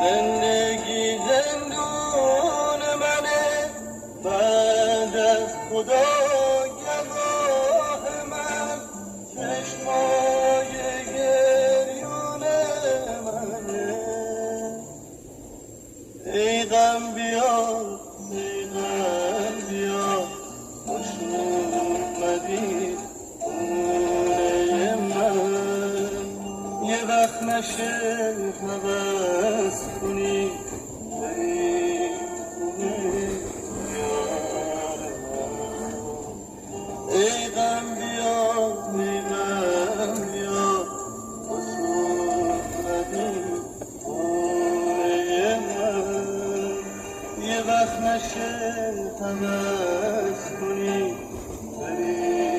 زندگی زندون منه بعد از خدا گواه من چشمای گریون منه ای غم بیا ای غم بیا خوش اومدی خونه من یه وقت نشه هوس کنی بری خونه یار من ای غم بیا ای غم بیا خوش اومدی خونه من یه وقت نشه هوس کنی بری